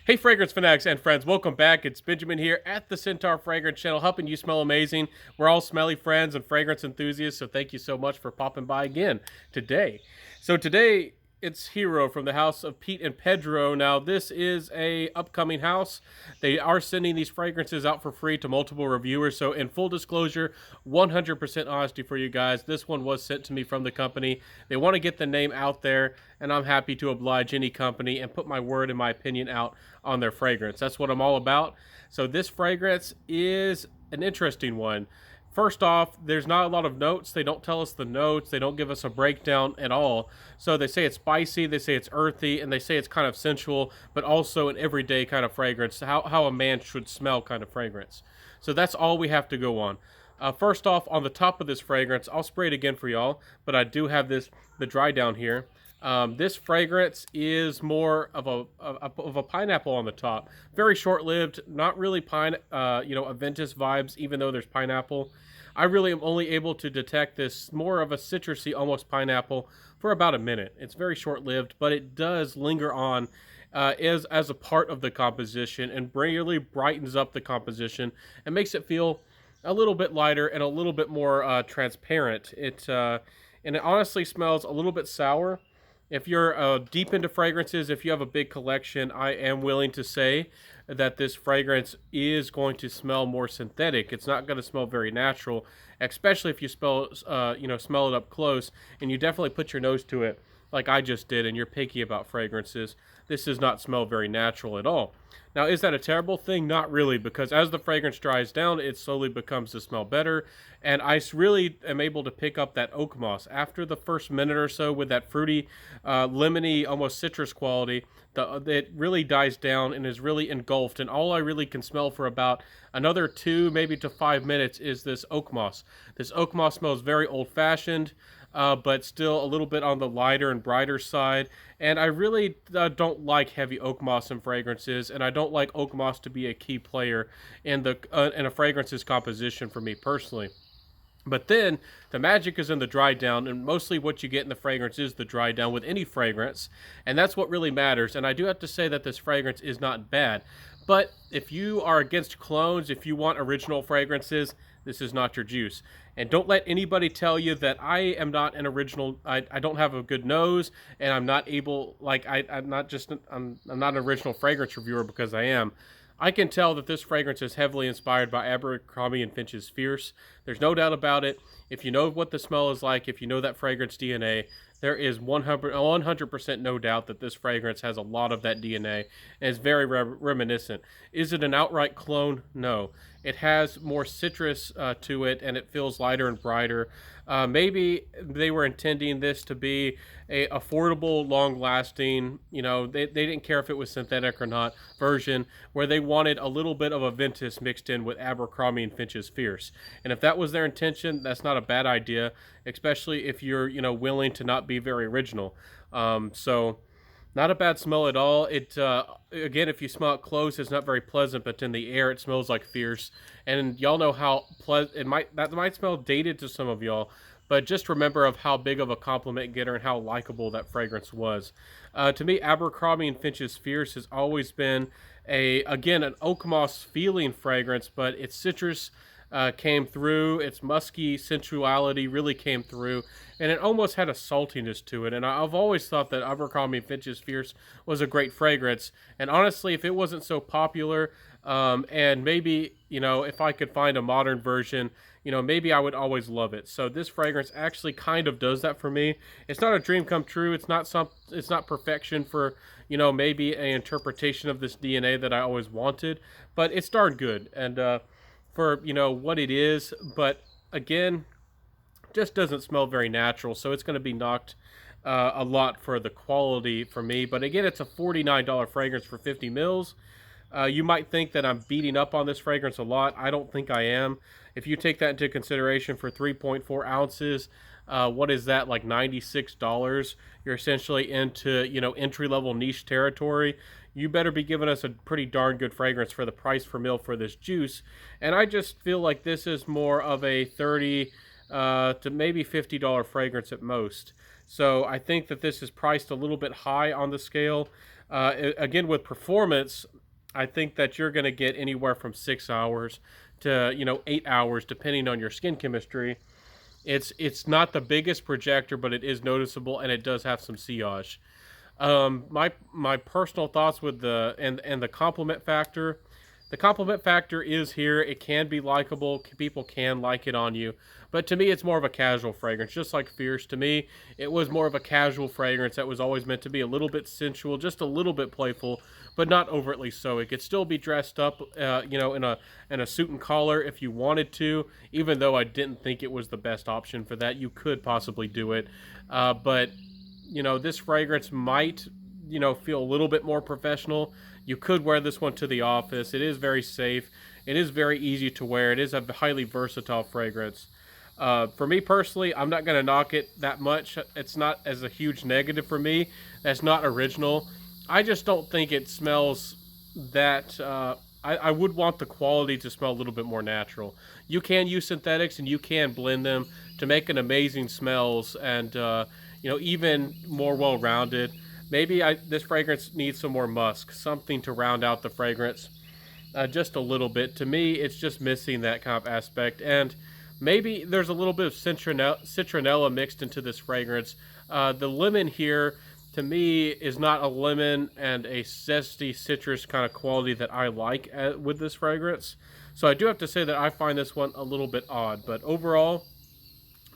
Hey, fragrance fanatics and friends, welcome back. It's Benjamin here at the Centaur Fragrance Channel, helping you smell amazing. We're all smelly friends and fragrance enthusiasts, so thank you so much for popping by again today. Today it's Hero from the house of Pete and Pedro. Now this is a upcoming house. They are sending these fragrances out for free to multiple reviewers. So in full disclosure, 100% honesty for you guys, this one was sent to me from the company. They want to get the name out there, and I'm happy to oblige any company and put my word and my opinion out on their fragrance. That's what I'm all about. So this fragrance is an interesting one. First off, there's not a lot of notes. They don't tell us the notes. They don't give us a breakdown at all. So they say it's spicy, they say it's earthy, and they say it's kind of sensual, but also an everyday kind of fragrance, how a man should smell kind of fragrance. So that's all we have to go on. First off, on the top of this fragrance, I'll spray it again for y'all, but I do have the dry down here. This fragrance is more of a pineapple on the top. Very short-lived, not really Aventus vibes, even though there's pineapple. I really am only able to detect this more of a citrusy, almost pineapple, for about a minute. It's very short-lived, but it does linger on as a part of the composition and really brightens up the composition and makes it feel a little bit lighter and a little bit more transparent. And it honestly smells a little bit sour. If you're deep into fragrances, if you have a big collection, I am willing to say that this fragrance is going to smell more synthetic. It's not going to smell very natural, especially if you smell it up close, and you definitely put your nose to it like I just did, and you're picky about fragrances. This does not smell very natural at all. Now, is that a terrible thing? Not really, because as the fragrance dries down, it slowly becomes to smell better, and I really am able to pick up that oak moss. After the first minute or so with that fruity, lemony, almost citrus quality, it really dies down and is really engulfed, and all I really can smell for about another 2, maybe to 5 minutes is this oak moss. This oak moss smells very old-fashioned, but still a little bit on the lighter and brighter side. And I really don't like heavy oak moss in fragrances, and I don't like oak moss to be a key player in a fragrance's composition for me personally. But then the magic is in the dry down, and mostly what you get in the fragrance is the dry down with any fragrance, and that's what really matters. And I do have to say that this fragrance is not bad. But if you are against clones, if you want original fragrances, this is not your juice. And don't let anybody tell you that I am not an original. I don't have a good nose, and I'm not able. I'm not an original fragrance reviewer because I am. I can tell that this fragrance is heavily inspired by Abercrombie and Fitch's Fierce. There's no doubt about it. If you know what the smell is like, if you know that fragrance DNA, there is 100% no doubt that this fragrance has a lot of that DNA and is very reminiscent. Is it an outright clone? No. It has more citrus to it, and it feels lighter and brighter. Maybe they were intending this to be a affordable, long-lasting, they didn't care if it was synthetic or not, version where they wanted a little bit of Aventus mixed in with Abercrombie and Fitch's Fierce. And if that was their intention, that's not a bad idea, especially if you're, willing to not be very original. So not a bad smell at all. It again, if you smell it close, it's not very pleasant, but in the air, it smells like Fierce. And y'all know how that might smell dated to some of y'all, but just remember of how big of a compliment getter and how likable that fragrance was. To me, Abercrombie and Fitch's Fierce has always been an oak moss feeling fragrance, but its citrus came through, its musky sensuality really came through, and it almost had a saltiness to it. And I've always thought that Abercrombie & Fitch's Fierce was a great fragrance. And honestly, if it wasn't so popular, and maybe, if I could find a modern version, maybe I would always love it. So this fragrance actually kind of does that for me. It's not a dream come true. It's not perfection for, maybe an interpretation of this DNA that I always wanted, but it's darn good. And, for what it is, but again, just doesn't smell very natural, so it's going to be knocked a lot for the quality for me. But again, it's a $49 fragrance for 50 mils. You might think that I'm beating up on this fragrance a lot. I don't think I am. If you take that into consideration for 3.4 ounces, what is that, like $96? You're essentially into, entry-level niche territory. You better be giving us a pretty darn good fragrance for the price per mil for this juice. And I just feel like this is more of a $30 to maybe $50 fragrance at most. So I think that this is priced a little bit high on the scale. Again, with performance, I think that you're going to get anywhere from 6 hours to 8 hours, depending on your skin chemistry. It's not the biggest projector, but it is noticeable, and it does have some sillage. My personal thoughts with the compliment factor. The compliment factor is here. It can be likable. People can like it on you. But to me, it's more of a casual fragrance, just like Fierce. To me, it was more of a casual fragrance that was always meant to be a little bit sensual, just a little bit playful, but not overtly so. It could still be dressed up, in a suit and collar if you wanted to. Even though I didn't think it was the best option for that, you could possibly do it. But this fragrance might, feel a little bit more professional. You could wear this one to the office. It is very safe. It is very easy to wear. It is a highly versatile fragrance. For me personally, I'm not going to knock it that much. It's not as a huge negative for me. That's not original. I just don't think it smells that... I would want the quality to smell a little bit more natural. You can use synthetics and you can blend them to make an amazing smells and, even more well-rounded. Maybe this fragrance needs some more musk, something to round out the fragrance just a little bit. To me, it's just missing that kind of aspect. And maybe there's a little bit of citronella mixed into this fragrance. The lemon here, to me, is not a lemon and a zesty citrus kind of quality that I like with this fragrance. So I do have to say that I find this one a little bit odd. But overall,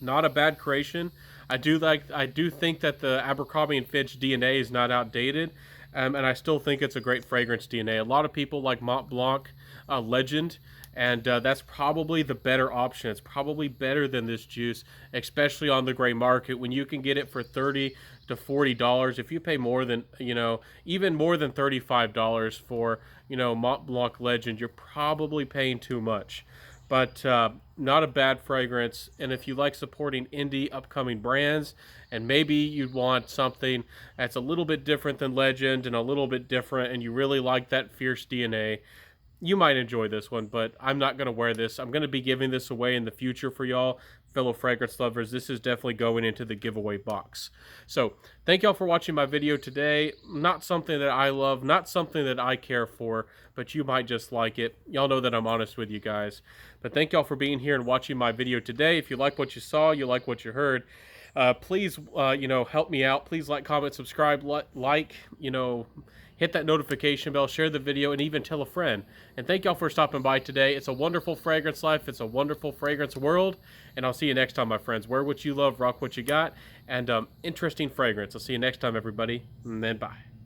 not a bad creation. I do think that the Abercrombie and Fitch DNA is not outdated, and I still think it's a great fragrance DNA. A lot of people like Mont Blanc Legend, and that's probably the better option. It's probably better than this juice, especially on the gray market when you can get it for $30 to $40. If you pay more than even more than $35 for Mont Blanc Legend, you're probably paying too much. But not a bad fragrance. And if you like supporting indie upcoming brands, and maybe you'd want something that's a little bit different than Legend and a little bit different, and you really like that Fierce DNA, you might enjoy this one. But I'm not going to wear this. I'm going to be giving this away in the future for y'all, fellow fragrance lovers. This is definitely going into the giveaway box. So thank y'all for watching my video today. Not something that I love, not something that I care for, but you might just like it. Y'all know that I'm honest with you guys. But thank y'all for being here and watching my video today. If you like what you saw, you like what you heard, please, help me out. Please like, comment, subscribe, hit that notification bell, share the video, and even tell a friend. And thank y'all for stopping by today. It's a wonderful fragrance life. It's a wonderful fragrance world. And I'll see you next time, my friends. Wear what you love, rock what you got, and interesting fragrance. I'll see you next time, everybody. And then bye.